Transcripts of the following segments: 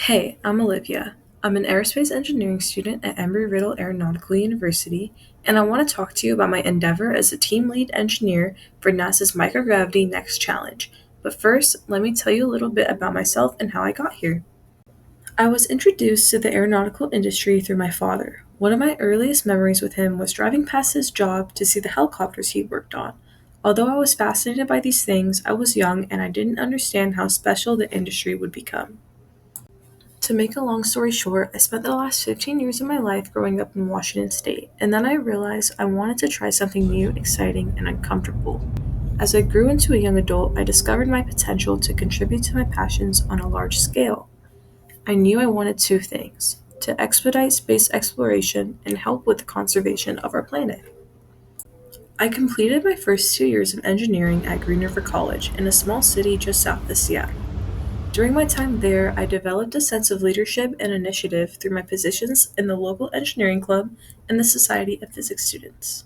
Hey, I'm Olivia. I'm an aerospace engineering student at Embry-Riddle Aeronautical University, and I want to talk to you about my endeavor as a team lead engineer for NASA's Microgravity Next Challenge. But first, let me tell you a little bit about myself and how I got here. I was introduced to the aeronautical industry through my father. One of my earliest memories with him was driving past his job to see the helicopters he worked on. Although I was fascinated by these things, I was young and I didn't understand how special the industry would become. To make a long story short, I spent the last 15 years of my life growing up in Washington State, and then I realized I wanted to try something new, exciting, and uncomfortable. As I grew into a young adult, I discovered my potential to contribute to my passions on a large scale. I knew I wanted two things: to expedite space exploration and help with the conservation of our planet. I completed my first 2 years of engineering at Green River College in a small city just south of Seattle. During my time there, I developed a sense of leadership and initiative through my positions in the local engineering club and the Society of Physics Students.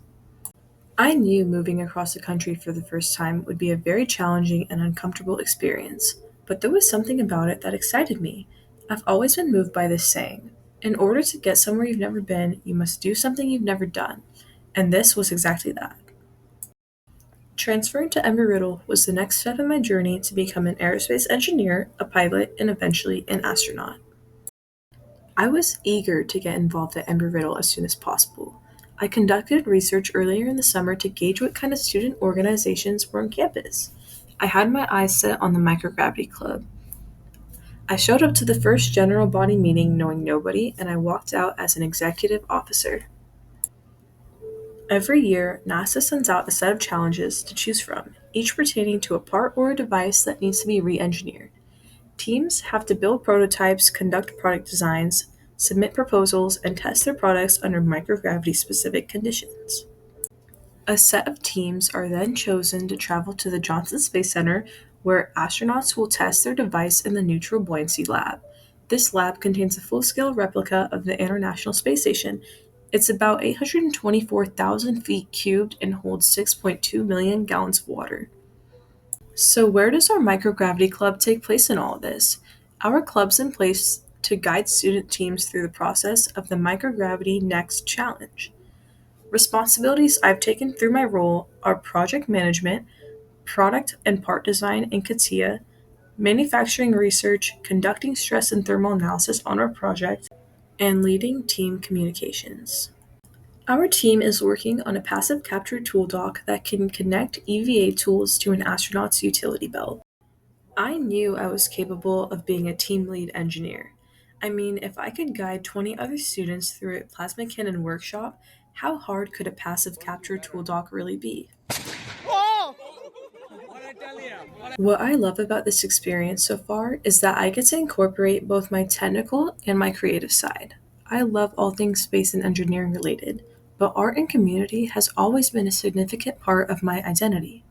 I knew moving across the country for the first time would be a very challenging and uncomfortable experience, but there was something about it that excited me. I've always been moved by this saying: in order to get somewhere you've never been, you must do something you've never done. And this was exactly that. Transferring to Embry-Riddle was the next step in my journey to become an aerospace engineer, a pilot, and eventually an astronaut. I was eager to get involved at Embry-Riddle as soon as possible. I conducted research earlier in the summer to gauge what kind of student organizations were on campus. I had my eyes set on the Microgravity Club. I showed up to the first general body meeting knowing nobody, and I walked out as an executive officer. Every year, NASA sends out a set of challenges to choose from, each pertaining to a part or a device that needs to be re engineered. Teams have to build prototypes, conduct product designs, submit proposals, and test their products under microgravity specific conditions. A set of teams are then chosen to travel to the Johnson Space Center, where astronauts will test their device in the Neutral Buoyancy Lab. This lab contains a full scale replica of the International Space Station. It's about 824,000 feet cubed and holds 6.2 million gallons of water. So, where does our microgravity club take place in all of this? Our club's in place to guide student teams through the process of the Microgravity Next Challenge. Responsibilities I've taken through my role are project management, product and part design in CATIA, manufacturing research, conducting stress and thermal analysis on our project, and leading team communications. Our team is working on a passive capture tool dock that can connect EVA tools to an astronaut's utility belt. I knew I was capable of being a team lead engineer. I mean, if I could guide 20 other students through a plasma cannon workshop, how hard could a passive capture tool dock really be? What I love about this experience so far is that I get to incorporate both my technical and my creative side. I love all things space and engineering related, but art and community has always been a significant part of my identity.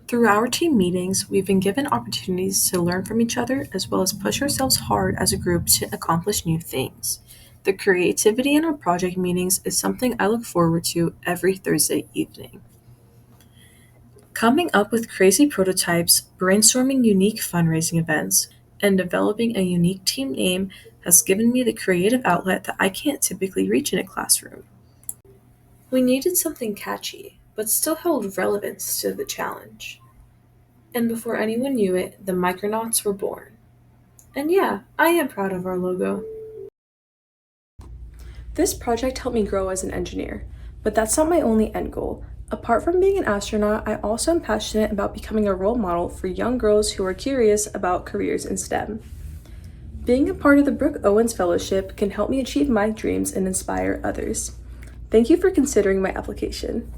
Through our team meetings, we've been given opportunities to learn from each other as well as push ourselves hard as a group to accomplish new things. The creativity in our project meetings is something I look forward to every Thursday evening. Coming up with crazy prototypes, brainstorming unique fundraising events, and developing a unique team name has given me the creative outlet that I can't typically reach in a classroom. We needed something catchy, but still held relevance to the challenge. And before anyone knew it, the Micronauts were born. And yeah, I am proud of our logo. This project helped me grow as an engineer, but that's not my only end goal. Apart from being an astronaut, I also am passionate about becoming a role model for young girls who are curious about careers in STEM. Being a part of the Brooke Owens Fellowship can help me achieve my dreams and inspire others. Thank you for considering my application.